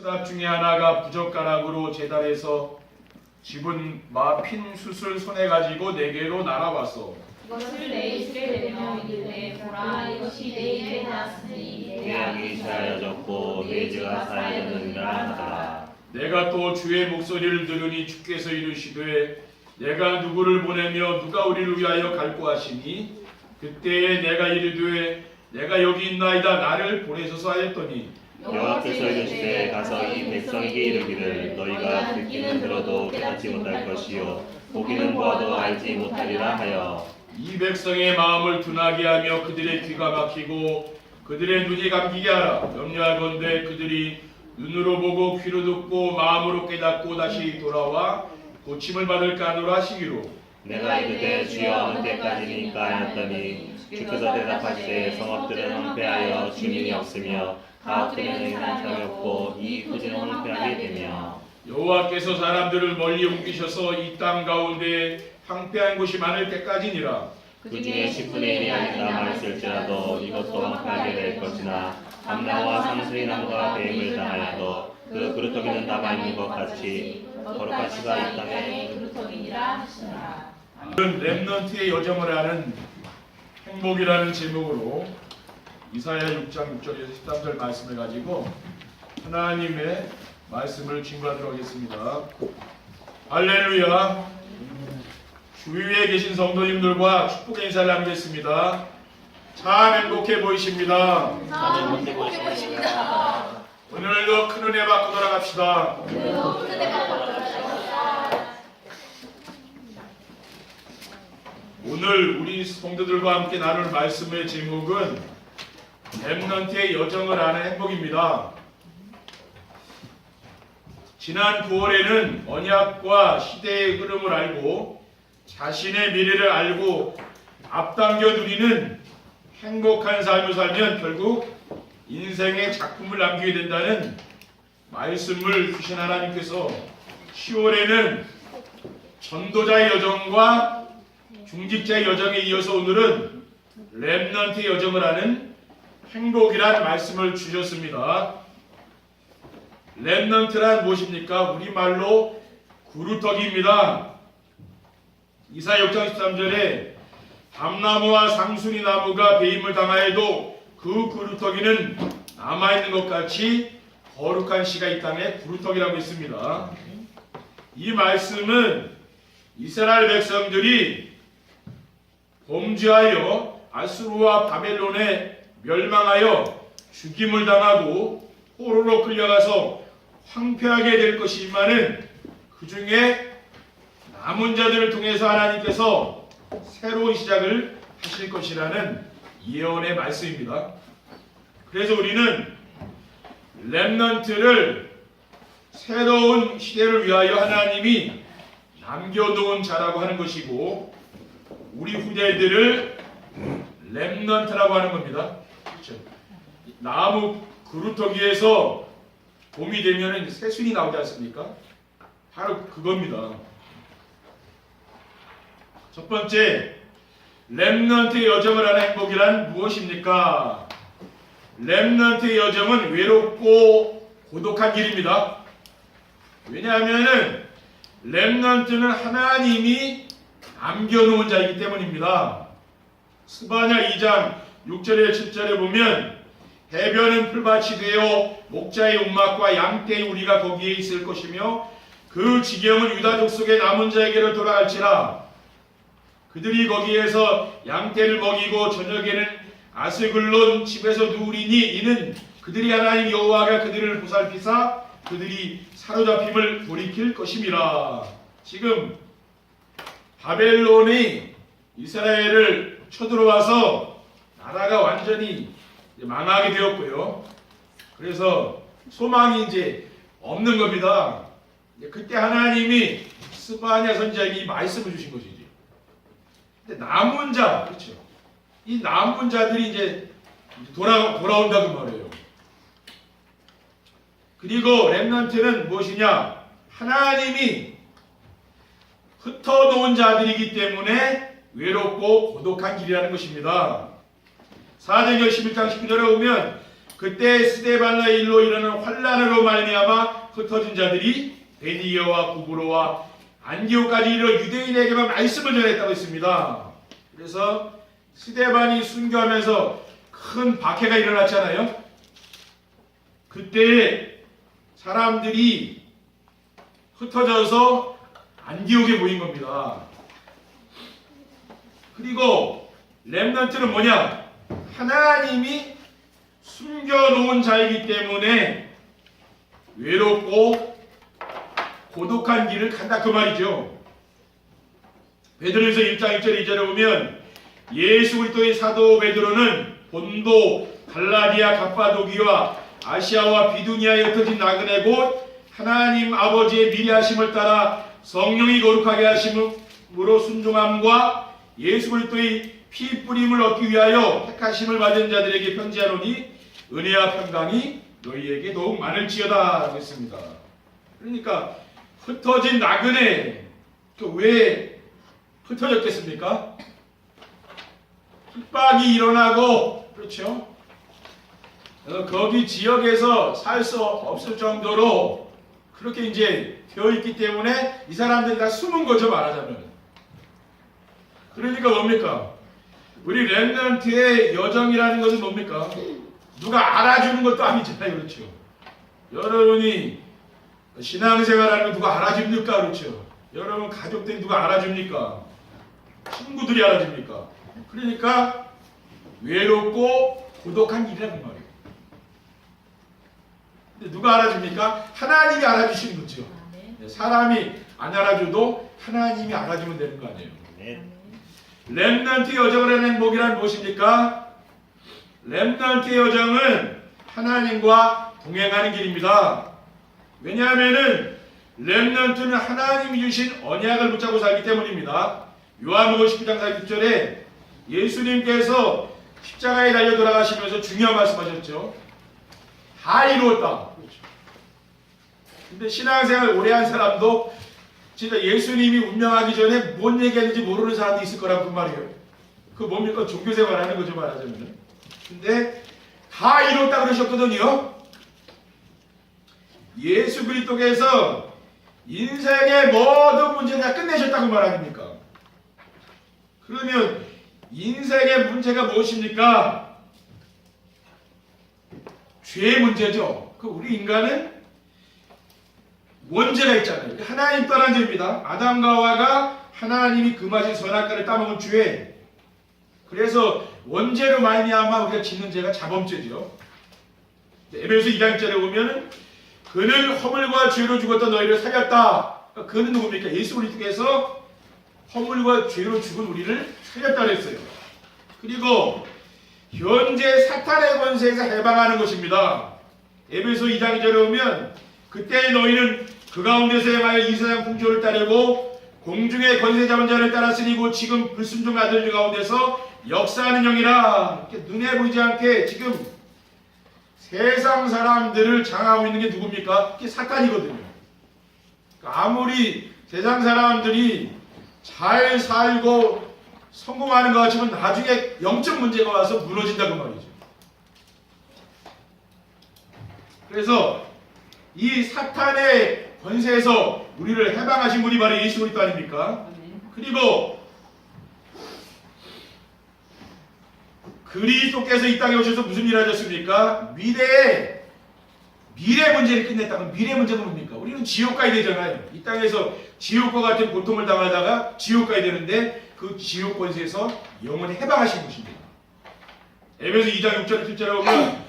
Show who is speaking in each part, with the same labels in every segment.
Speaker 1: 수납 중에 하나가 부젓가락으로 제단에서 집은 마핀 숯을 손에 가지고 내게로 날아왔어.
Speaker 2: 이것을 내 입에 대며 이르되 보라 이것이 내 입에 닿았으니
Speaker 3: 내 악이 사하여졌고 내 죄가 사하여졌느니라 하더라.
Speaker 1: 내가 또 주의 목소리를 들으니 주께서 이르시되 내가 누구를 보내며 누가 우리를 위하여 갈고 하시니 그때에 내가 이르되 내가 여기 있나이다 나를 보내소서 하였더니
Speaker 3: 여호와께서 이르시되 가서 이 백성에게 이르기를 너희가 듣기는 들어도 깨닫지 못할 것이요 보기는 보아도 알지 못하리라 하여
Speaker 1: 이 백성의 마음을 둔하게 하며 그들의 귀가 막히고 그들의 눈이 감기게 하라. 염려하건대 그들이 눈으로 보고 귀로 듣고 마음으로 깨닫고 다시 돌아와 고침을 받을까 하노라 하시기로.
Speaker 3: 내가 이르되 주여 어느 때까지니까 하였더니 주께서 대답하시되 성읍들은 황폐하여 주민이 없으며 가옥들은 행한 사람이 없고 이 토지는 황폐하게 되며
Speaker 1: 여호와께서 사람들을 멀리 옮기셔서 이 땅 가운데 황폐한 곳이 많을 때까지니라.
Speaker 3: 그중에 10분의 1이 아니다 말했을지라도 이것도 황폐하게 될 것이나 감나무와 상수리 나무가 배임을 당하여도 그 그루터기는 남아있는 것 같이 거룩한 씨가 이 땅에
Speaker 2: 그루터기니라 하시니라.
Speaker 1: 렘넌트의 여정을 하는 행복이라는 제목으로 이사야 6장 6절에서 13절 말씀을 가지고 하나님의 말씀을 증거하도록 하겠습니다. 할렐루야. 주위에 계신 성도님들과 축복의 인사를 나누겠습니다. 참 행복해 보이십니다.
Speaker 3: 행복해 보이십니다.
Speaker 1: 오늘도 큰 은혜 받고 돌아갑시다. 오늘 우리 성도들과 함께 나눌 말씀의 제목은 렘넌트의 여정을 하는 행복입니다. 지난 9월에는 언약과 시대의 흐름을 알고 자신의 미래를 알고 앞당겨 누리는 행복한 삶을 살면 결국 인생의 작품을 남기게 된다는 말씀을 주신 하나님께서 10월에는 전도자의 여정과 중직자의 여정에 이어서 오늘은 렘넌트의 여정을 하는 행복이란 말씀을 주셨습니다. 렘넌트란 무엇입니까? 우리말로 구루터기입니다. 이사야 6장 13절에 담나무와 상수리 나무가 배임을 당하여도 그 구루터기는 남아있는 것 같이 거룩한 씨가 이 땅에 구루터기라고 있습니다. 이 말씀은 이스라엘 백성들이 범죄하여 아수르와 바벨론에 멸망하여 죽임을 당하고 포로로 끌려가서 황폐하게 될 것이지만은 그 중에 남은 자들을 통해서 하나님께서 새로운 시작을 하실 것이라는 예언의 말씀입니다. 그래서 우리는 렘넌트를 새로운 시대를 위하여 하나님이 남겨놓은 자라고 하는 것이고 우리 후대들을 렘넌트라고 하는 겁니다. 그렇죠? 나무 그루터기에서 봄이 되면 새순이 나오지 않습니까? 바로 그겁니다. 첫 번째, 렘넌트의 여정을 하는 행복이란 무엇입니까? 렘넌트의 여정은 외롭고 고독한 길입니다. 왜냐하면 렘넌트는 하나님이 남겨놓은 자이기 때문입니다. 스바냐 2장 6절에 7절에 보면 해변은 풀밭이 되어 목자의 움막과 양떼의 우리가 거기에 있을 것이며 그 지경은 유다족 속의 남은 자에게로 돌아갈지라. 그들이 거기에서 양떼를 먹이고 저녁에는 아스글론 집에서 누우리니 이는 그들이 하나님 여호와가 그들을 보살피사 그들이 사로잡힘을 돌이킬 것임이라. 지금 바벨론이 이스라엘을 쳐들어와서 나라가 완전히 망하게 되었고요. 그래서 소망이 이제 없는 겁니다. 그때 하나님이 스바냐 선지자에게 이 말씀을 주신 것이지. 근데 남은 자, 그렇죠? 이 남은 자들이 이제 돌아온다고 말해요. 그리고 렘넌트는 무엇이냐? 하나님이 흩어놓은 자들이기 때문에 외롭고 고독한 길이라는 것입니다. 사도행전 11장 19절에 보면 그때 스데반의 일로 일어나는 환란으로 말미암아 흩어진 자들이 베니아와 구브로와 안디오까지 이르러 유대인에게만 말씀을 전했다고 했습니다. 그래서 스데반이 순교하면서 큰 박해가 일어났잖아요. 그때 사람들이 흩어져서 안디옥에 모인 겁니다. 그리고 렘넌트는 뭐냐? 하나님이 숨겨놓은 자이기 때문에 외롭고 고독한 길을 간다 그 말이죠. 베드로전서 1장 1절 2절에 보면 예수 그리스도의 사도 베드로는 본도, 갈라디아, 갑바도기와 아시아와 비두니아에 흩어진 나그네 곧 하나님 아버지의 미리하심을 따라 성령이 거룩하게 하심으로 순종함과 예수 그리스도의 피 뿌림을 얻기 위하여 택하심을 받은 자들에게 편지하노니 은혜와 평강이 너희에게 더욱 많을지어다 했습니다. 그러니까 흩어진 나그네 왜 흩어졌겠습니까? 핍박이 일어나고 그렇죠. 거기 지역에서 살 수 없을 정도로 그렇게 이제 되어 있기 때문에 이 사람들이 다 숨은 거죠, 말하자면. 그러니까 뭡니까? 우리 렘넌트의 여정이라는 것은 뭡니까? 누가 알아주는 것도 아니잖아요, 그렇죠? 여러분이 신앙생활하는 거 누가 알아줍니까, 그렇죠? 여러분 가족들이 누가 알아줍니까? 친구들이 알아줍니까? 그러니까 외롭고 고독한 일이라는 말이에요. 근데 누가 알아줍니까? 하나님이 알아주시는 거죠. 사람이 안 알아줘도 하나님이 알아주면 되는 거 아니에요. 렘넌트 여정을 하는 행복이란 무엇입니까? 렘넌트 여정은 하나님과 동행하는 길입니다. 왜냐하면은 렘넌트는 하나님이 주신 언약을 붙잡고 살기 때문입니다. 요한복음 19장 40절에 예수님께서 십자가에 달려 돌아가시면서 중요한 말씀하셨죠. 다 이루었다. 그렇죠. 근데 신앙생활 오래 한 사람도 진짜 예수님이 운명하기 전에 뭔 얘기했는지 모르는 사람도 있을 거란 그 말이에요. 그 뭡니까? 종교생활 하는 거죠, 말하자면. 근데 다 이뤘다 그러셨거든요. 예수 그리스도께서 인생의 모든 문제를 다 끝내셨다고 말합니까? 그러면 인생의 문제가 무엇입니까? 죄의 문제죠. 그 우리 인간은 원죄가 있잖아요. 하나님 떠난 죄입니다. 아담과 하와가 하나님이 금하신 선악과를 따먹은 죄. 그래서 원죄로 말미암아 우리가 짓는 죄가 자범죄죠. 에베소 2장 1절에 보면 그는 허물과 죄로 죽었던 너희를 살렸다. 그러니까 그는 누굽니까? 예수 그리스도께서 허물과 죄로 죽은 우리를 살렸다 그랬어요. 그리고 현재 사탄의 권세에서 해방하는 것입니다. 에베소 2장 2절에 보면 그때 너희는 그 가운데서 행하여 이 세상 풍조를 따르고 공중의 권세 잡은 자를 따랐으니 곧 지금 불순종 아들 가운데서 역사하는 영이라. 이렇게 눈에 보이지 않게 지금 세상 사람들을 장하고 있는 게 누굽니까? 그게 사탄이거든요. 그러니까 아무리 세상 사람들이 잘 살고 성공하는 것 같지만 나중에 영적 문제가 와서 무너진다고 말이죠. 그래서 이 사탄의 권세에서 우리를 해방하신 분이 바로 예수 그리스도 아닙니까? 그리고 그리스도께서 이 땅에 오셔서 무슨 일을 하셨습니까? 미래 문제를 끝냈다면 미래 문제가 뭡니까? 우리는 지옥 가야 되잖아요. 이 땅에서 지옥과 같은 고통을 당하다가 지옥 가야 되는데 그 지옥 권세에서 영원히 해방하신 것입니다. 에베소 2장 6절 7절에 보면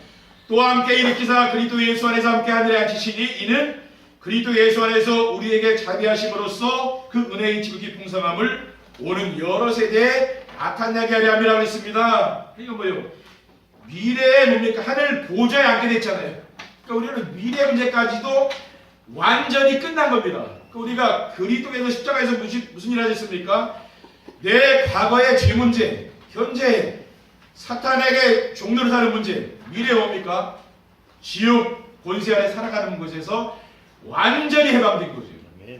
Speaker 1: 또 함께 일으키사 그리스도 예수 안에서 함께 하늘에 앉히시니 이는 그리스도 예수 안에서 우리에게 자비하심으로써 그 은혜의 지극히 풍성함을 오는 여러 세대에 나타나게 하려 함이라고 했습니다. 이거 뭐예요? 미래에 뭡니까? 하늘 보좌에 앉게 됐잖아요. 그러니까 우리는 미래 문제까지도 완전히 끝난 겁니다. 그러니까 우리가 그리스도께서 십자가에서 무슨 일을 하셨습니까? 내 과거의 죄 문제, 현재 사탄에게 종로를 사는 문제, 미래에 뭡니까? 지옥 권세 아래 살아가는 것에서 완전히 해방된 거죠.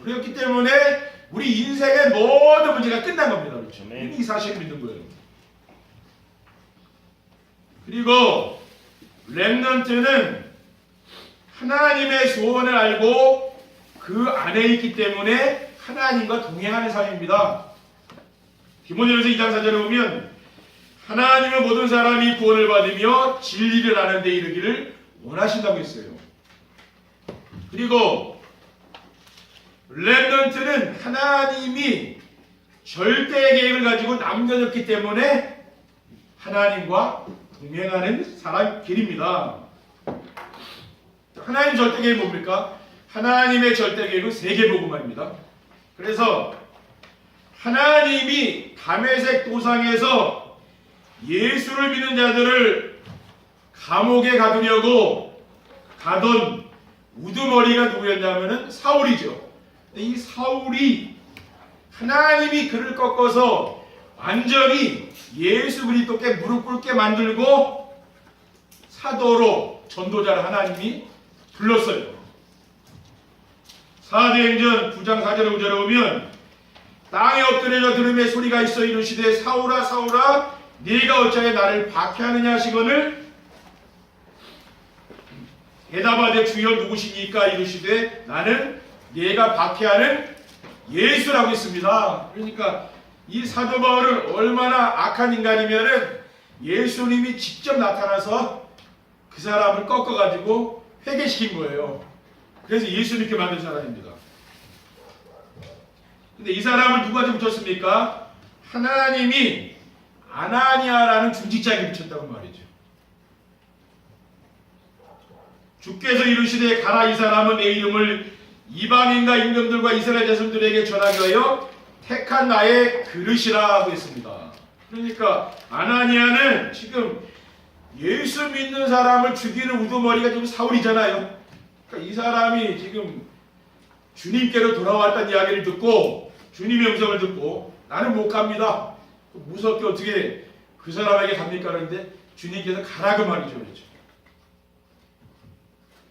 Speaker 1: 그렇기 때문에 우리 인생의 모든 문제가 끝난 겁니다. 그렇죠? 이미 이 사실을 믿는 거예요. 그리고 렘넌트는 하나님의 소원을 알고 그 안에 있기 때문에 하나님과 동행하는 삶입니다. 디모데전서 2장 4절에 보면 하나님은 모든 사람이 구원을 받으며 진리를 아는 데 이르기를 원하신다고 했어요. 그리고 렘넌트는 하나님이 절대의 계획을 가지고 남겨졌기 때문에 하나님과 동행하는 사람길입니다. 하나님 절대 계획이 뭡니까? 하나님의 절대 계획은 세계복음화입니다. 그래서 하나님이 다메섹 도상에서 예수를 믿는 자들을 감옥에 가두려고 가던 우두머리가 누구였냐면은 사울이죠. 이 사울이 하나님이 그를 꺾어서 완전히 예수 그리스도께 무릎 꿇게 만들고 사도로 전도자를 하나님이 불렀어요. 사도행전 9장 4절에 5절에 보면 땅에 엎드려져 들음의 소리가 있어 이르시되 사울아 사울아 네가 어찌하여 나를 박해하느냐 하시거늘 대답하되 주여 누구시니까 이르시되 나는 네가 박해하는 예수라고 했습니다. 그러니까 이 사도 바울은 얼마나 악한 인간이면은 예수님이 직접 나타나서 그 사람을 꺾어가지고 회개시킨 거예요. 그래서 예수님께 만든 사람입니다. 근데 이 사람을 누가 붙였습니까? 하나님이 아나니아라는 중직자에게 붙였다고 말이죠. 주께서 이르시되 가라 이 사람은 내 이름을 이방인과 임금들과 이스라엘 자손들에게 전하게 하여 택한 나의 그릇이라고 했습니다. 그러니까 아나니아는 지금 예수 믿는 사람을 죽이는 우두머리가 지금 사울이잖아요. 그러니까 이 사람이 지금 주님께로 돌아왔다는 이야기를 듣고 주님의 음성을 듣고 나는 못 갑니다. 무섭게 어떻게 그 사람에게 갑니까? 그런데 주님께서 가라 그 말이죠. 그렇죠.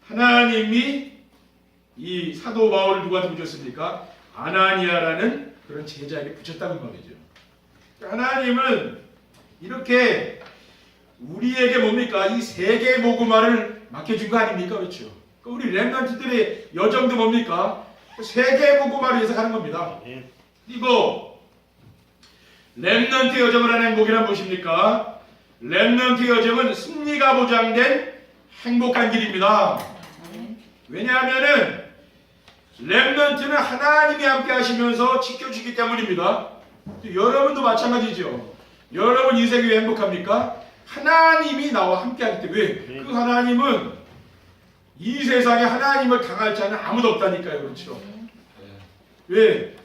Speaker 1: 하나님이 이 사도 바울을 누구한테 붙였습니까? 아나니아라는 그런 제자에게 붙였다는 말이죠. 하나님은 이렇게 우리에게 뭡니까? 이 세계 복음화를 맡겨준 거 아닙니까? 그렇죠. 우리 렘넌트들의 여정도 뭡니까? 세계 복음화를 위해서 가는 겁니다. 그리고 렘넌트 여정을 하는 행복이란 무엇입니까? 렘넌트 여정은 승리가 보장된 행복한 길입니다. 왜냐하면은 렘넌트는 하나님이 함께 하시면서 지켜주기 때문입니다. 여러분도 마찬가지죠. 여러분 인생이 왜 행복합니까? 하나님이 나와 함께 하기 때문에. 왜? 그 하나님은 이 세상에 하나님을 당할 자는 아무도 없다니까요. 그렇죠. 왜?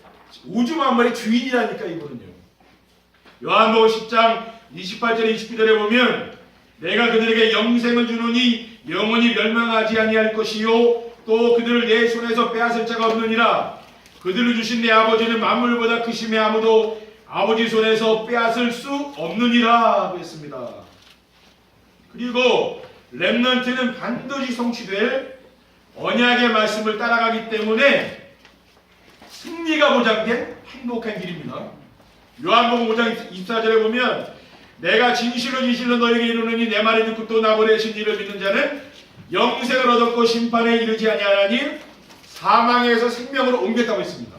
Speaker 1: 우주 만물의 주인이라니까 이분은요. 요한복음 10장 28절에 29절에 보면 내가 그들에게 영생을 주노니 영원히 멸망하지 아니할 것이요 또 그들을 내 손에서 빼앗을 자가 없느니라. 그들을 주신 내 아버지는 만물보다 크심에 아무도 아버지 손에서 빼앗을 수 없느니라 했습니다. 그리고 렘넌트는 반드시 성취될 언약의 말씀을 따라가기 때문에 승리가 보장된 행복한 길입니다. 요한복음 5장 24절에 보면 내가 진실로 진실로 너에게 이르노니 내 말을 듣고 또 나 보내신 이를 믿는 자는 영생을 얻었고 심판에 이르지 아니하나니 사망에서 생명으로 옮겼다고 했습니다.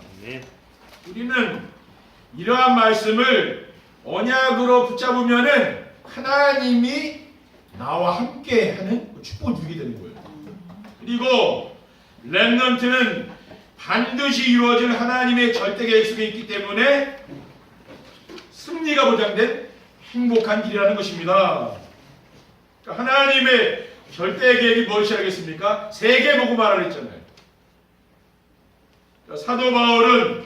Speaker 1: 우리는 이러한 말씀을 언약으로 붙잡으면은 하나님이 나와 함께 하는 축복을 누리게 되는 거예요. 그리고 렘넌트는 반드시 이루어질 하나님의 절대 계획 속에 있기 때문에 승리가 보장된 행복한 길이라는 것입니다. 그러니까 하나님의 절대 계획이 무엇이라겠습니까? 세계 복음화를 했잖아요. 그러니까 사도 바울은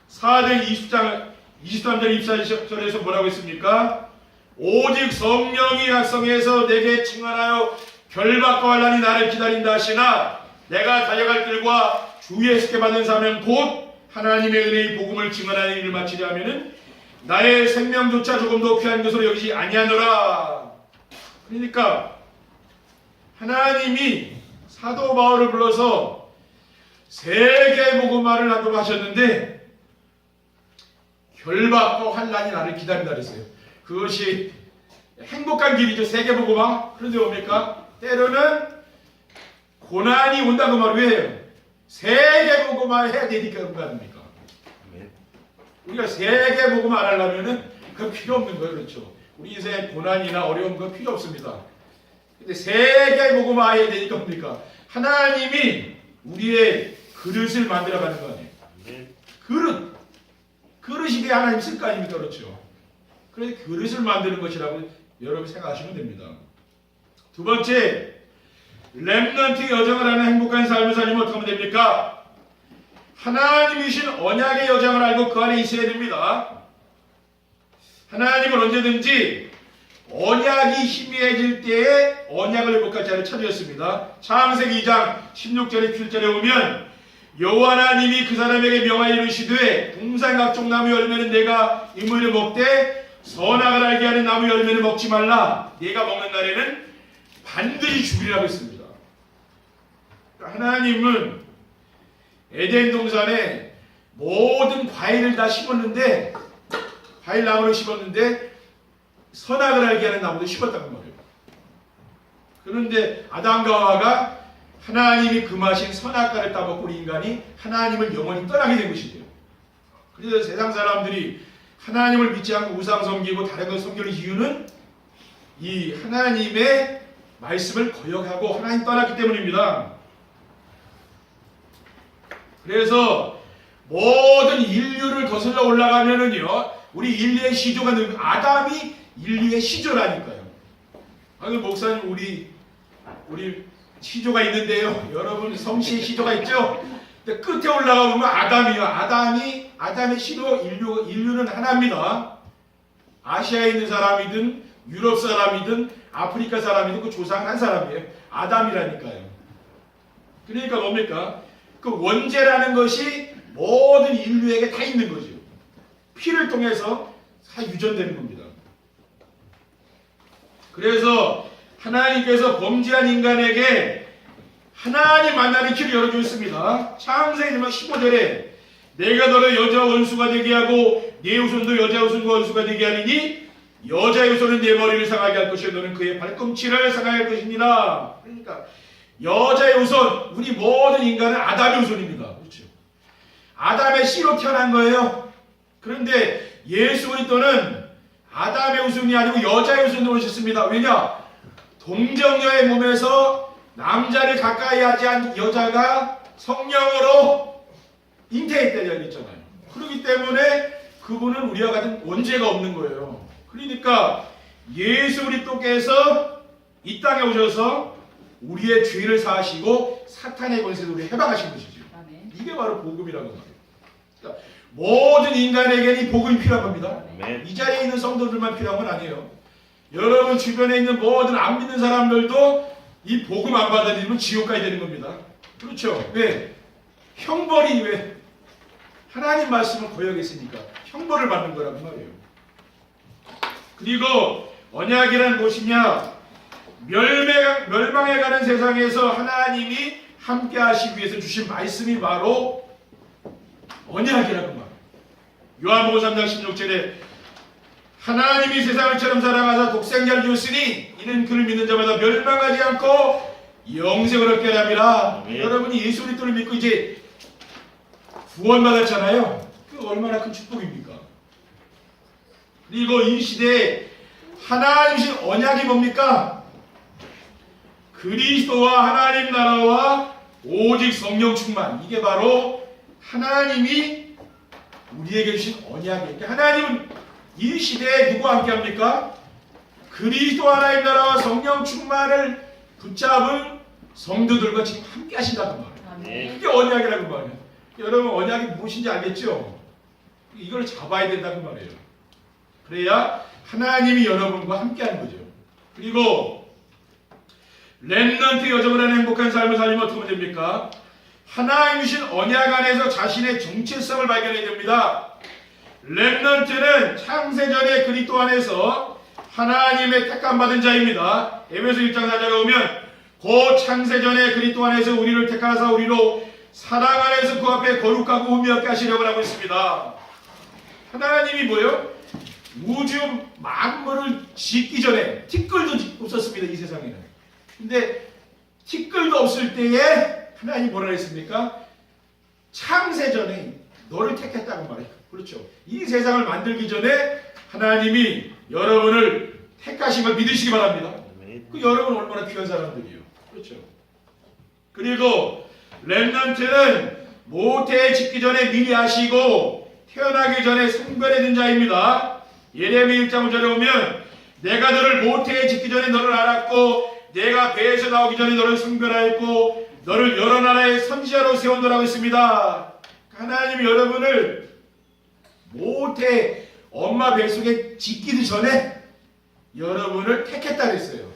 Speaker 1: 사도행 20장 23절 24절에서 뭐라고 했습니까? 오직 성령이 약성해서 내게 증언하여 결박과 환난이 나를 기다린다 하시나 내가 달려갈 길과 주 예수께 받은 사명 곧 하나님의 은혜의 복음을 증언하는 일을 마치려 하면은 나의 생명조차 조금도 귀한 것으로 여기지 아니하노라. 그러니까 하나님이 사도 바울을 불러서 세계 복음화를 하도록 하셨는데 결박과 환난이 나를 기다린다 그랬어요. 그것이 행복한 길이죠. 세계 복음화. 그런데 뭡니까?
Speaker 4: 때로는 고난이 온다고 말 왜요? 세계복음화 해야 되니까 그런 거 아닙니까?
Speaker 3: 아멘.
Speaker 4: 우리가 세계복음화 안 하려면은 그건 필요 없는 거예요. 그렇죠? 우리 인생에 고난이나 어려운 건 필요 없습니다. 근데 세계복음화 해야 되니까 뭡니까? 하나님이 우리의 그릇을 만들어가는 거 아니에요?
Speaker 3: 아멘.
Speaker 4: 그릇이 돼야 하나님 쓸 거 아닙니까? 그렇죠? 그래서 그릇을 만드는 것이라고 여러분 생각하시면 됩니다. 두 번째, 렘넌트 여정을 하는 행복한 삶을 살리면 어떻게 하면 됩니까? 하나님이 주신 언약의 여정을 알고 그 안에 있어야 됩니다. 하나님은 언제든지 언약이 희미해질 때에 언약을 회복할 자를 찾으셨습니다. 창세기 2장 16절에 7절에 보면 여호와 하나님이 그 사람에게 명하여 이르시되 동산 각종 나무 열매는 내가 이물을 먹되 선악을 알게 하는 나무 열매는 먹지 말라. 네가 먹는 날에는 반드시 죽으리라고 했습니다. 하나님은 에덴 동산에 모든 과일을 다 심었는데 과일 나무를 심었는데 선악을 알게 하는 나무도 심었다는 말이에요. 그런데 아담과 하와가 하나님이 금하신 선악과를 따먹고 우리 인간이 하나님을 영원히 떠나게 된 것이죠. 그래서 세상 사람들이 하나님을 믿지 않고 우상 섬기고 다른 걸 섬기는 이유는 이 하나님의 말씀을 거역하고 하나님 떠났기 때문입니다. 그래서 모든 인류를 거슬러 올라가면은요, 우리 인류의 시조가 늘 아담이 인류의 시조라니까요. 아니 목사님 우리 시조가 있는데요. 여러분 성씨의 시조가 있죠? 근데 끝에 올라가 보면 아담이요. 아담의 시로 인류는 하나입니다. 아시아에 있는 사람이든 유럽 사람이든 아프리카 사람이든 그 조상은 한 사람이에요. 아담이라니까요. 그러니까 뭡니까? 그 원죄라는 것이 모든 인류에게 다 있는 거죠. 피를 통해서 다 유전되는 겁니다. 그래서 하나님께서 범죄한 인간에게 하나님 만나는 길을 열어주셨습니다. 창세기 15절에 내가 너를 여자 원수가 되게 하고 네 후손도 여자 후손과 원수가 되게 하리니 여자의 후손은 네 머리를 상하게 할 것이요 너는 그의 발꿈치를 상하게 할 것이니라. 그러니까 여자의 후손, 우리 모든 인간은 아담의 후손입니다. 그렇죠? 아담의 씨로 태어난 거예요. 그런데 예수 그리스도는 아담의 후손이 아니고 여자의 후손으로 오셨습니다. 왜냐? 동정녀의 몸에서 남자를 가까이 하지 않은 여자가 성령으로 잉태했다고 했잖아요. 그렇기 때문에 그분은 우리와 같은 원죄가 없는 거예요. 그러니까 예수 그리스도께서 이 땅에 오셔서 우리의 죄를 사하시고 사탄의 권세를 우리 해방하신 것이죠. 이게 바로 복음이라고 말해요. 그러니까 모든 인간에게는 이 복음이 필요한 겁니다. 이 자리에 있는 성도들만 필요한 건 아니에요. 여러분 주변에 있는 모든 안 믿는 사람들도 이 복음 안 받아들이면 지옥 가야 되는 겁니다. 그렇죠? 왜? 형벌이 왜? 하나님 말씀을 거역했으니까 형벌을 받는 거란 말이에요. 그리고 언약이란 무엇이냐? 멸망해가는 세상에서 하나님이 함께 하시기 위해서 주신 말씀이 바로 언약이라고 말해요. 요한복음 3장 16절에 하나님이 세상을처럼 사랑하사 독생자를 주었으니 이는 그를 믿는 자마다 멸망하지 않고 영생을 얻게 하리라. 여러분이 예수 그리스도를 믿고 이제 구원받았잖아요. 그 얼마나 큰 축복입니까? 그리고 이 시대에 하나님 주신 언약이 뭡니까? 그리스도와 하나님 나라와 오직 성령 충만. 이게 바로 하나님이 우리에게 주신 언약이에요. 그러니까 하나님은 이 시대에 누구와 함께 합니까? 그리스도 하나님 나라와 성령 충만을 붙잡은 성도들과 지금 함께 하신다는 말이에요. 이게 언약이라는 말이에요. 여러분 언약이 무엇인지 알겠죠? 이걸 잡아야 된다는 말이에요. 그래야 하나님이 여러분과 함께 하는 거죠. 그리고 렘넌트 여정을 하는 행복한 삶을 살리면 어떻게 하면 됩니까? 하나님 주신 언약 안에서 자신의 정체성을 발견해야 됩니다. 렘넌트는 창세전의 그리스도 안에서 하나님의 택함받은 자입니다. 에베소 1장 4절에 보면 곧 창세전의 그리스도 안에서 우리를 택하사 우리로 사랑 안에서 그 앞에 거룩하고 흠이 없게 하시려고 하고 있습니다. 하나님이 뭐예요? 우주 만물을 짓기 전에 티끌도 없었습니다. 이 세상에는. 근데 티끌도 없을 때에 하나님 뭐라 했습니까? 창세전에 너를 택했다고 말해요. 그렇죠. 이 세상을 만들기 전에 하나님이 여러분을 택하신 걸 믿으시기 바랍니다. 그 여러분 얼마나 귀한 사람들이요. 그렇죠. 그리고 렘넌트는 모태에 짓기 전에 미리 아시고 태어나기 전에 성별해둔 자입니다. 예레미야 1장 5절에 보면 내가 너를 모태에 짓기 전에 너를 알았고 내가 배에서 나오기 전에 너를 성별하였고 너를 여러 나라의 선지자로 세운노라고 했습니다. 하나님이 여러분을 모태 엄마 뱃속에 짓기도 전에 여러분을 택했다 그랬어요.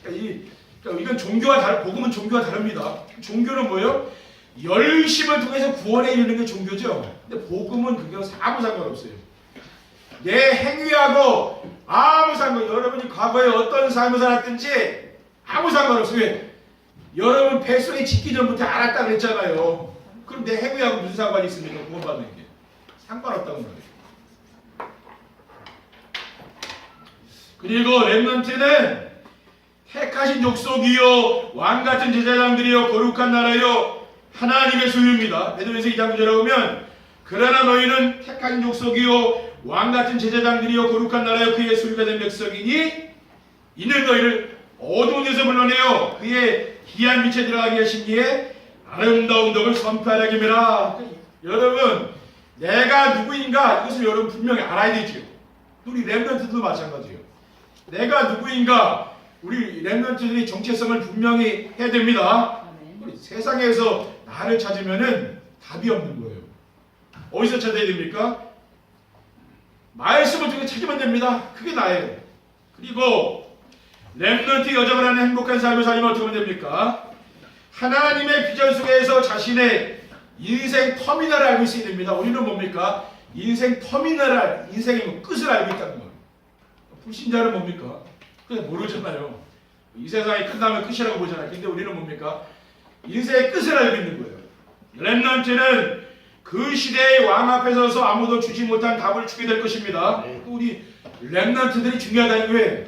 Speaker 4: 그러니까 이건 종교와 복음은 종교와 다릅니다. 종교는 뭐예요? 열심을 통해서 구원에 이르는 게 종교죠. 근데 복음은 그게 아무 상관없어요. 내 행위하고 아무 상관, 여러분이 과거에 어떤 삶을 살았든지 아무 상관없어요. 왜? 여러분 뱃속에 짓기 전부터 알았다 그랬잖아요. 그럼 내 행위하고 무슨 상관이 있습니까? 구원받는 게. 상관없다고 말해요. 그리고 렘넌트는 택하신 족속이요 왕같은 제사장들이요 거룩한 나라요 하나님의 소유입니다. 베드로전서 2장 9절에 보면 그러나 너희는 택하신 족속이요 왕같은 제사장들이요 거룩한 나라요 그의 소유가 된 백성이니 이는 너희를 어두운 데서 불러내어 그의 기한 빛에 들어가게 하시기에 아름다운 덕을 선포하라 김이라. 여러분 내가 누구인가 이것을 여러분 분명히 알아야 되죠. 우리 렘넌트도 마찬가지예요. 내가 누구인가 우리 렘넌트들이 정체성을 분명히 해야 됩니다. 우리 세상에서 나를 찾으면은 답이 없는 거예요. 어디서 찾아야 됩니까? 말씀을 통해 찾으면 됩니다. 그게 나예요. 그리고 렘넌트 여정을 하는 행복한 삶을 살면 어떻게 하면 됩니까? 하나님의 비전 속에서 자신의 인생 터미널을 알고 있어야 됩니다. 우리는 뭡니까? 인생 터미널을, 인생의 끝을 알고 있다는 거예요. 불신자는 뭡니까? 그냥 모르잖아요. 이 세상이 끝나면 끝이라고 보잖아요. 근데 우리는 뭡니까? 인생의 끝을 알고 있는 거예요. 렘넌트는 그 시대의 왕 앞에 서서 아무도 주지 못한 답을 주게 될 것입니다. 우리 렘넌트들이 중요하다는 게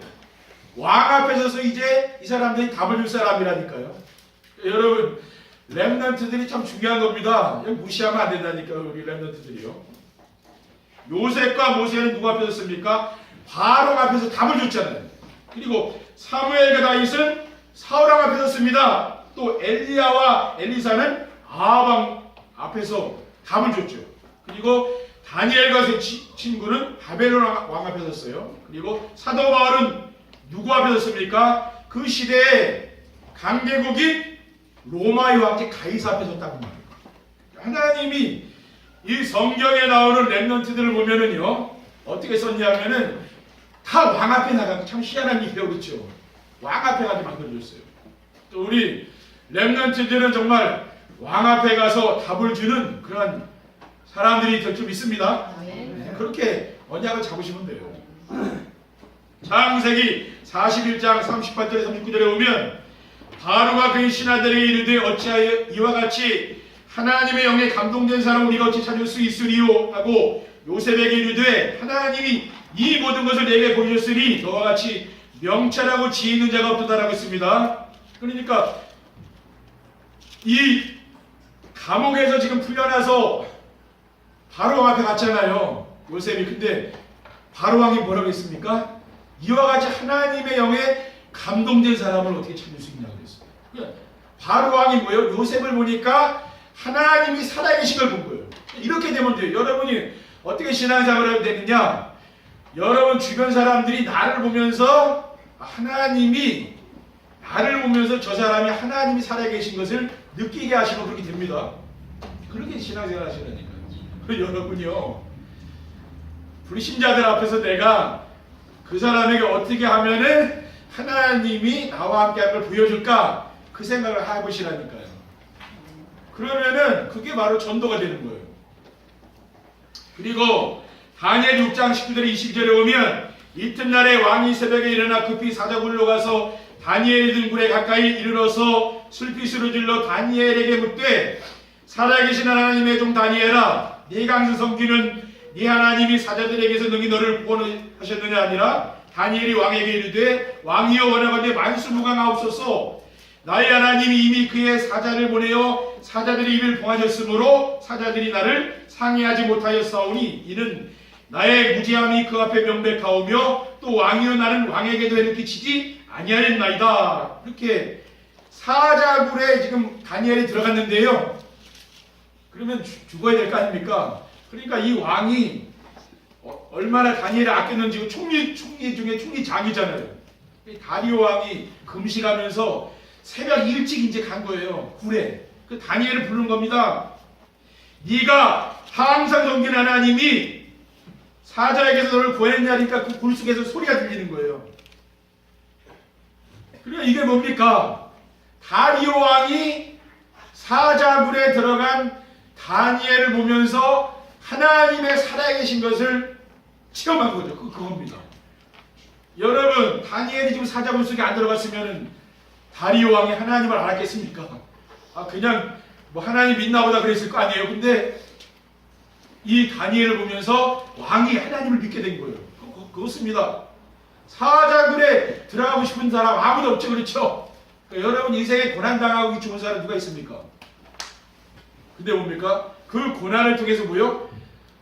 Speaker 4: 왕 앞에 서서 이제 이 사람들이 답을 줄 사람이라니까요. 여러분 렘넌트들이 참 중요한 겁니다. 무시하면 안 된다니까요. 우리 렘넌트들이요. 요셉과 모세는 누구 앞에 섰습니까? 바로 앞에서 답을 줬잖아요. 그리고 사무엘과 다윗은 사울 왕 앞에 섰습니다. 또 엘리야와 엘리사는 아합 앞에서 답을 줬죠. 그리고 다니엘과 그 친구는 바벨론 왕 앞에 섰어요. 그리고 사도 바울은 누구 앞에 섰습니까? 그 시대에 강대국인 로마의 황제 가이사 앞에 섰다고 말해요. 하나님이 이 성경에 나오는 렘넌트들을 보면은요 어떻게 썼냐면은 다 왕 앞에 나가고 참 희한한 일이라고 그렇죠. 왕 앞에 가게 만들어줬어요. 또 우리 렘넌트들은 정말 왕 앞에 가서 답을 주는 그런 사람들이 될 줄 믿습니다. 그렇게 언약을 잡으시면 돼요. 창세기 41장 38절에 39절에 보면 바로가 그의 신하들에게 이르되 어찌하여 이와 같이 하나님의 영에 감동된 사람을 우리가 어찌 찾을 수 있으리요 하고 요셉에게 이르되 하나님이 이 모든 것을 내게 보여줬으니 너와 같이 명철하고 지혜 있는 자가 없도다라고 했습니다. 그러니까 이 감옥에서 지금 풀려나서 바로왕 앞에 갔잖아요. 요셉이. 근데 바로왕이 뭐라고 했습니까? 이와 같이 하나님의 영에 감동된 사람을 어떻게 찾을 수 있냐고 그랬어요. 바로왕이 뭐예요? 요셉을 보니까 하나님이 살아계신 걸 본 거예요. 이렇게 되면 돼요. 여러분이 어떻게 신앙생활을 하면 되느냐? 여러분 주변 사람들이 나를 보면서 하나님이 나를 보면서 저 사람이 하나님이 살아계신 것을 느끼게 하시면 그렇게 됩니다. 그렇게 신앙생활 하시라니까요. 여러분이요 불신자들 앞에서 내가 그 사람에게 어떻게 하면은 하나님이 나와 함께 한 걸 보여줄까 그 생각을 해보시라니까요. 그러면은 그게 바로 전도가 되는 거예요. 그리고 다니엘 6장 19절에 22절에 보면 이튿날에 왕이 새벽에 일어나 급히 사자굴로 가서 다니엘이 든 굴에 가까이 이르러서 술빛으로 질러 다니엘에게 묻되 살아계신 하나님의 종 다니엘아 네가 항상 섬기는 네 하나님이 사자들에게서 능히 너를 구원하셨느냐 아니라 다니엘이 왕에게 이르되 왕이여 원하건대 만수무강하옵소서. 나의 하나님이 이미 그의 사자를 보내어 사자들의 입을 봉하셨으므로 사자들이 나를 상해하지 못하였사오니 이는 나의 무지함이 그 앞에 명백하오며 또 왕이여 나는 왕에게도 해를 끼치지 아니하였나이다. 이렇게 사자굴에 지금 다니엘이 들어갔는데요. 그러면 죽어야 될 거 아닙니까? 그러니까 이 왕이 얼마나 다니엘을 아꼈는지 총리 중에 총리장이잖아요. 다리오 왕이 금식하면서 새벽 일찍 이제 간 거예요. 굴에. 그 다니엘을 부른 겁니다. 네가 항상 섬기는 하나님이 사자에게서 너를 구했냐니까 그 굴 속에서 소리가 들리는 거예요. 그러니까 이게 뭡니까? 다리오 왕이 사자굴에 들어간 다니엘을 보면서 하나님의 살아계신 것을 체험한 거죠. 그겁니다. 여러분, 다니엘이 지금 사자굴 속에 안 들어갔으면 다리오 왕이 하나님을 알았겠습니까? 그냥 뭐 하나님 믿나 보다 그랬을 거 아니에요. 근데 이 다니엘을 보면서 왕이 하나님을 믿게 된 거예요. 그렇습니다. 사자굴에 들어가고 싶은 사람 아무도 없죠. 그렇죠? 그러니까 여러분 인생에 고난당하고 죽은 사람 누가 있습니까? 근데 뭡니까? 그 고난을 통해서 뭐요?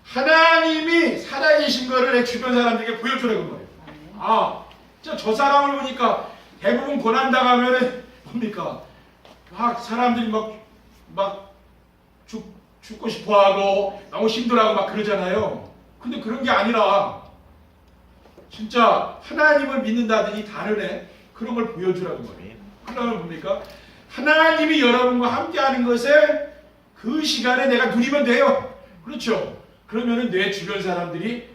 Speaker 4: 하나님이 살아계신 거를 내 주변 사람들에게 보여주라고 말이에요. 저 사람을 보니까 대부분 고난당하면은 뭡니까? 막 사람들이 막 죽고 싶어하고 너무 힘들어하고 막 그러잖아요. 근데 그런 게 아니라 진짜 하나님을 믿는다더니 다르네. 그런 걸 보여주라고 말이에요. 그러면 뭡니까? 하나님이 여러분과 함께하는 것을 그 시간에 내가 누리면 돼요. 그렇죠? 그러면은 내 주변 사람들이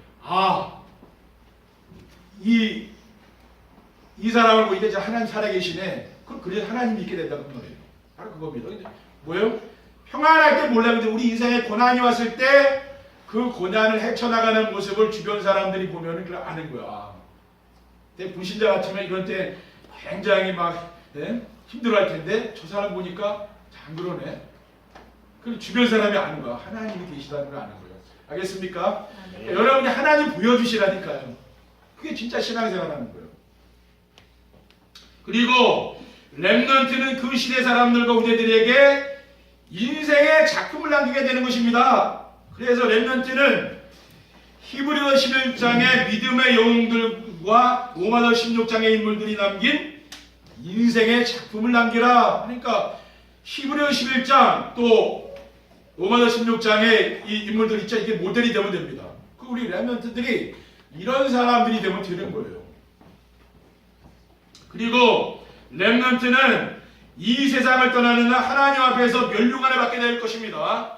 Speaker 4: 이 사람을 보니까 이제 하나님 살아계시네. 그래서 하나님 믿게 된다는 말이에요. 바로 그겁니다. 근데 뭐예요? 평안할 때 몰랐는데 우리 인생에 고난이 왔을 때 그 고난을 헤쳐나가는 모습을 주변 사람들이 보면은 그걸 아는 거야. 불신자 같으면 이런 때 굉장히 막 힘들어할 텐데 저 사람 보니까 안 그러네. 그 주변 사람이 아는 거야. 하나님이 계시다는 걸 아는 거예요. 알겠습니까?
Speaker 3: 네.
Speaker 4: 여러분이 하나님 보여주시라니까요. 그게 진짜 신앙생활하는 거예요. 그리고 렘넌트는 그 시대 사람들과 후대들에게 인생의 작품을 남기게 되는 것입니다. 그래서 렘넌트는 히브리서 11장의 믿음의 영웅들과 로마서 16장의 인물들이 남긴 인생의 작품을 남기라. 그러니까 히브리서 11장 또 로마서 16장의 이 인물들 있죠. 이게 모델이 되면 됩니다. 우리 렘넌트들이 이런 사람들이 되면 되는 거예요. 그리고 렘넌트는 이 세상을 떠나는 날 하나님 앞에서 멸류관을 받게 될 것입니다.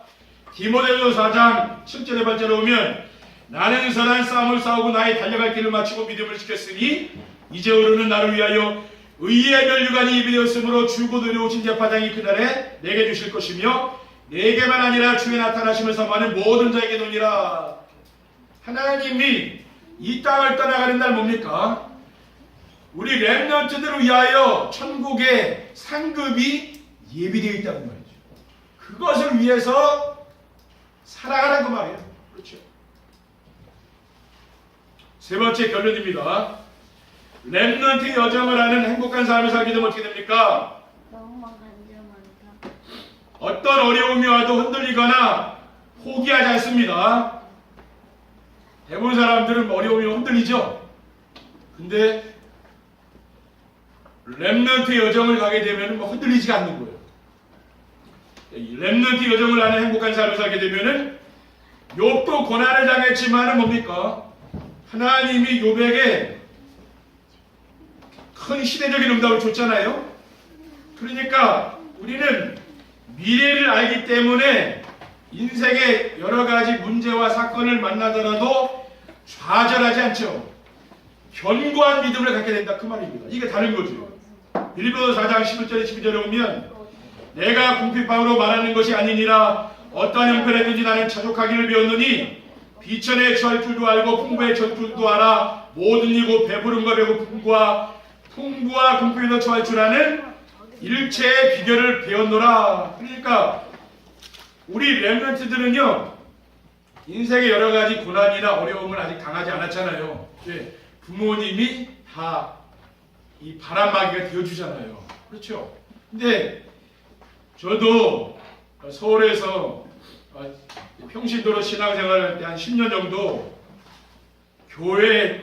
Speaker 4: 디모데후서 4장 7절에 8절에 오면 나는 선한 싸움을 싸우고 나의 달려갈 길을 마치고 믿음을 지켰으니 이제 오르는 나를 위하여 의의 멸류관이 예비되었으므로 주고 들여오신 재판장이 그날에 내게 주실 것이며 내게만 아니라 주의 나타나심을 선포하는 모든 자에게 노니라. 하나님이 이 땅을 떠나가는 날 뭡니까? 우리 렘넌트들을 위하여 천국의 상급이 예비되어 있다는 말이죠. 그것을 위해서 살아가는 그 말이에요. 그렇죠. 세 번째 결론입니다. 렘넌트 여정을 하는 행복한 삶을 살게 되면 어떻게 됩니까? 어떤 어려움이 와도 흔들리거나 포기하지 않습니다. 대부분 사람들은 어려움이 흔들리죠. 근데 렘넌트 여정을 가게 되면 흔들리지가 않는 거예요. 렘넌트 여정을 하는 행복한 삶을 살게 되면은 욥도 고난을 당했지만은 뭡니까? 하나님이 욥에게 큰 시대적인 응답을 줬잖아요. 그러니까 우리는 미래를 알기 때문에 인생의 여러 가지 문제와 사건을 만나더라도 좌절하지 않죠. 견고한 믿음을 갖게 된다 그 말입니다. 이게 다른 거죠. 빌립보서 4장 11절에 12절에 오면 내가 궁핍함으로 말하는 것이 아니니라 어떠한 형편에든지 나는 자족하기를 배웠느니 비천에 처할 줄도 알고 풍부에 처할 줄도 알아 모든 이고 배부름과 배고픔과 풍부와 궁핍에도 처할 줄 아는 일체의 비결을 배웠노라. 그러니까 우리 렘넌트들은요 인생의 여러 가지 고난이나 어려움을 아직 당하지 않았잖아요. 부모님이 다 이 바람막이가 되어주잖아요. 그렇죠? 근데 저도 서울에서 평신도로 신앙생활할 때 한 10년 정도 교회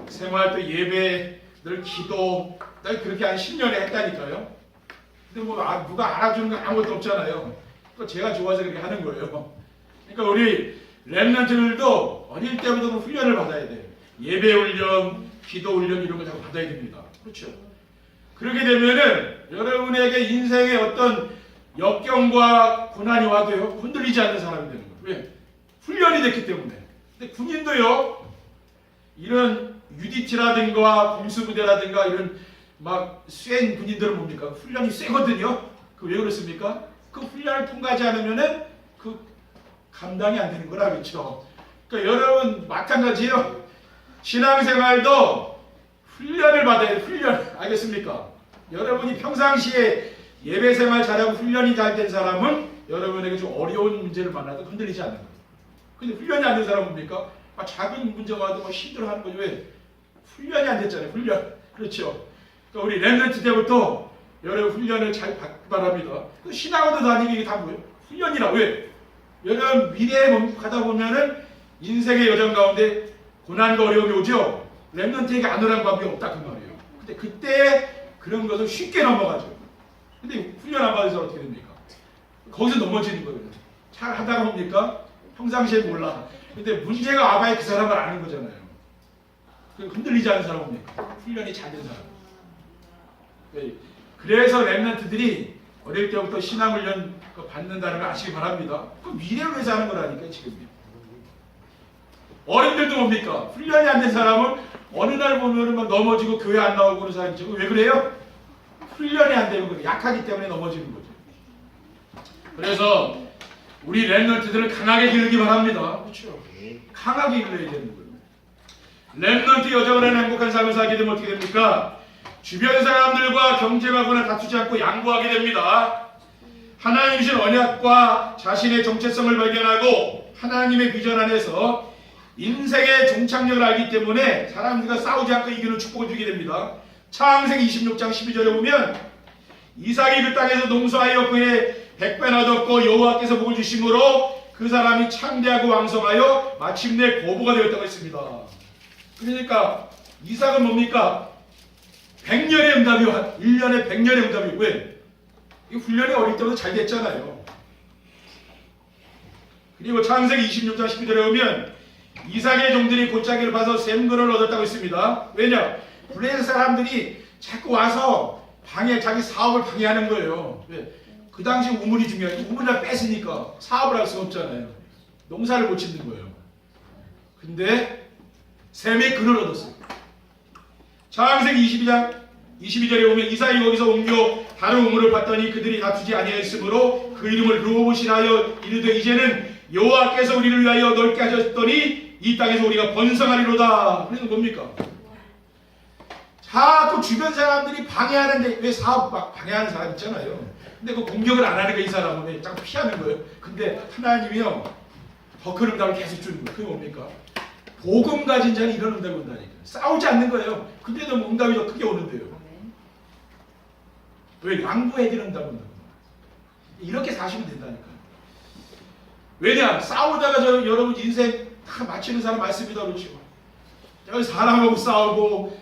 Speaker 4: 생활 또 예배 늘 기도 늘 그렇게 한 10년에 했다니까요. 근데 뭐 누가 알아주는 건 아무것도 없잖아요. 또 제가 좋아서 그렇게 하는 거예요. 그러니까 우리 렘넌트들도 어릴 때부터 훈련을 받아야 돼요. 예배 훈련, 기도 훈련 이런 걸 다 받아야 됩니다. 그렇죠? 그렇게 되면은 여러분에게 인생의 어떤 역경과 고난이 와도요 흔들리지 않는 사람이 되는 거예요. 왜? 훈련이 됐기 때문에. 근데 군인도요 이런 UDT라든가 공수부대라든가 이런 막 센 군인들은 뭡니까? 훈련이 세거든요. 그 왜 그렇습니까? 그 훈련을 통과하지 않으면은 그 감당이 안 되는 거라 그렇죠. 그러니까 여러분 마찬가지예요. 신앙생활도 훈련을 받아야 돼요. 훈련. 알겠습니까? 여러분이 평상시에 예배생활 잘하고 훈련이 잘 된 사람은 여러분에게 좀 어려운 문제를 만나도 흔들리지 않는 거예요. 근데 훈련이 안 된 사람은 뭡니까? 작은 문제가 와도 힘들어하는 거죠. 왜? 훈련이 안 됐잖아요. 훈련. 그렇죠. 그러니까 우리 렘넌트 때부터 여러분 훈련을 잘 받기 바랍니다. 신학원도 다니기 이게 다 뭐예요? 훈련이라. 왜? 여러분 미래에 가다 보면은 인생의 여정 가운데 고난과 어려움이 오죠. 렘넌트에게 안 오라는 방법이 없다 그 말이에요. 근데 그때 그런 것을 쉽게 넘어가죠. 근데 훈련 안 받아서 어떻게 됩니까? 거기서 넘어지는 거예요. 잘 하다가 뭡니까? 평상시에 몰라. 근데 문제가 와봐야 그 사람을 아는 거잖아요. 흔들리지 않은 사람은 뭡니까? 훈련이 잘 된 사람. 그래서 렘넌트들이 어릴 때부터 신앙훈련 받는다는 걸 아시기 바랍니다. 그 미래를 위해서 하는 거라니까요, 지금. 어른들도 뭡니까? 훈련이 안 된 사람은 어느 날 보면은 막 넘어지고 교회 안 나오고 그런 사람이죠. 왜 그래요? 훈련이 안 되는 거예요. 약하기 때문에 넘어지는 거죠. 그래서 우리 렘넌트들을 강하게 기르기 바랍니다. 그렇죠? 강하게 기르어야 되는 거예요. 렘넌트 여정을 하는 행복한 삶을 살게 되면 어떻게 됩니까? 주변 사람들과 경쟁하거나 다투지 않고 양보하게 됩니다. 하나님 주신 언약과 자신의 정체성을 발견하고 하나님의 비전 안에서 인생의 종착역을 알기 때문에 사람들과 싸우지 않고 이기는 축복을 주게 됩니다. 창세기 26장 12절에 보면 이삭이 그 땅에서 농사하여 그의 백배나 얻었고 여호와께서 복을 주심으로 그 사람이 창대하고 왕성하여 마침내 고부가 되었다고 했습니다. 그러니까 이삭은 뭡니까? 100년의 응답이 1년에 100년의 응답이 왜? 이 훈련이 어릴 때부터 잘 됐잖아요. 그리고 창세기 26장 12절에 보면 이삭의 종들이 골짜기를 봐서 샘근을 얻었다고 했습니다. 왜냐? 블레셋 사람들이 자꾸 와서 자기 사업을 방해하는 거예요. 왜? 그 당시 우물이 중요해요. 우물을 뺐으니까 사업을 할 수 없잖아요. 농사를 못 짓는 거예요. 근데 샘의 근을 얻었어요. 창세기 22절에 보면 이삭이 거기서 옮겨 다른 우물을 봤더니 그들이 다투지 아니하였으므로 그 이름을 르호봇이라 하여 이르되 이제는 여호와께서 우리를 위하여 넓게 하셨더니 이 땅에서 우리가 번성하리로다. 그래서 뭡니까? 자꾸 주변 사람들이 방해하는데 왜 사업 막 방해하는 사람 있잖아요. 근데 그 공격을 안 하니까 이 사람은 왜 자꾸 피하는 거예요. 근데 하나님이요 더 큰 응답을 계속 주는 거예요. 그게 뭡니까? 복음 가진 자는 이런 응답이 온다니까요. 싸우지 않는 거예요. 근데도 응답이 더 크게 오는데요. 왜? 양보해드는 응답이 온다고. 이렇게 사시면 된다니까요. 왜냐? 싸우다가 여러분 인생 다 마치는 사람 많습니다. 그렇죠? 여기 사람하고 싸우고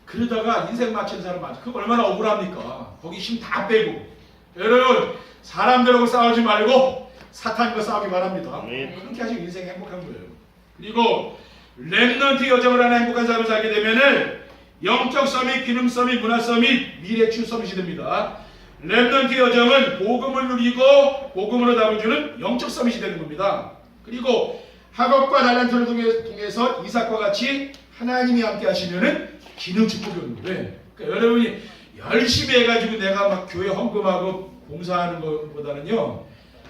Speaker 4: 그러다가 인생 마치는 사람 많죠. 그거 얼마나 억울합니까? 거기 힘 다 빼고. 여러분 사람들하고 싸우지 말고 사탄과 싸우기 바랍니다. 그렇게 하시면 인생이 행복한 거예요. 그리고 렘넌트 여정을 하는 행복한 삶을 살게 되면은 영적 서밋, 기능 서밋, 문화 서밋, 미래 추 서밋이 됩니다. 렘넌트 여정은 복음을 누리고 복음으로 답을 주는 영적 서밋이 되는 겁니다. 그리고 학업과 달란트를 통해서 이삭과 같이 하나님이 함께 하시면은 기능 축복이 오는 거예요. 그러니까 여러분이 열심히 해가지고 내가 막 교회 헌금하고 봉사하는 것보다는요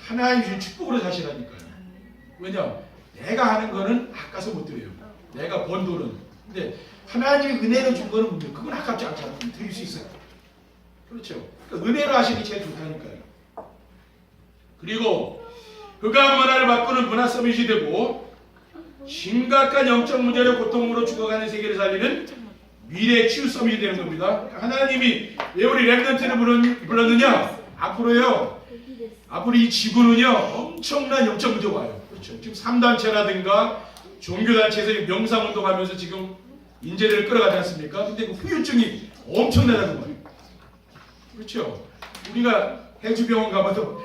Speaker 4: 하나님 주신 축복으로 사시라니까요. 왜냐? 내가 하는 거는 아까서 못 드려요. 내가 번 돈은. 근데 하나님이 은혜로 준 거는 뭔데? 그건 아깝지 않잖아요. 드릴 수 있어요. 그렇죠. 그러니까 은혜로 하시는 게 제일 좋다니까요. 그리고 흑암 문화를 바꾸는 문화 서밋이 되고 심각한 영적 문제로 고통으로 죽어가는 세계를 살리는 미래 치유 서밋이 되는 겁니다. 하나님이 왜 우리 렘넌트를 불렀느냐? 앞으로요. 앞으로 이 지구는요. 엄청난 영적 문제가 와요. 그렇죠. 지금 3단체라든가 종교단체에서 명상운동하면서 지금 인재들을 끌어가지 않습니까? 근데 그 후유증이 엄청나다는 거예요. 그렇죠. 우리가 해주병원 가봐도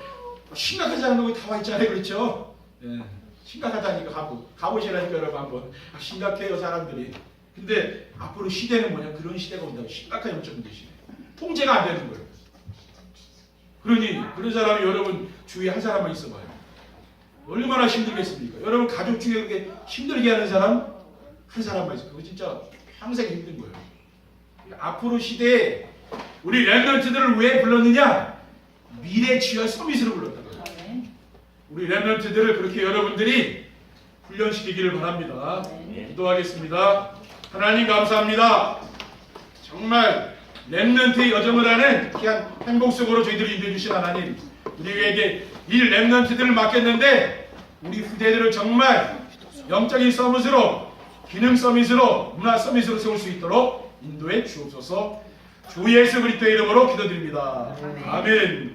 Speaker 4: 심각하지 않은 놈이 다 와 있잖아요. 그렇죠. 예. 심각하다니까 가보시라니까 여러분 한번. 심각해요 사람들이. 근데 앞으로 시대는 뭐냐? 그런 시대가 온다고. 심각한 영적 문제 시대. 통제가 안 되는 거예요. 그러니 그런 사람이 여러분 주위에 한 사람만 있어봐요. 얼마나 힘들겠습니까? 여러분 가족 중에 그렇게 힘들게 하는 사람 한 사람만 있어요. 그거 진짜 평생 힘든 거예요. 앞으로 시대에 우리 렘넌트들을 왜 불렀느냐? 미래 치유할 서밋으로 불렀다고요. 우리 렘넌트들을 그렇게 여러분들이 훈련시키기를 바랍니다. 기도하겠습니다. 하나님 감사합니다. 정말 렘넌트의 여정을 하는 귀한 행복 속으로 저희들을 인도해 주신 하나님, 우리에게 이 렘넌트들을 맡겼는데 우리 후대들을 정말 영적인 서밋으로, 기능 서밋으로, 문화 서밋으로 세울 수 있도록 인도해 주옵소서. 주 예수 그리스도의 이름으로 기도드립니다. 아멘.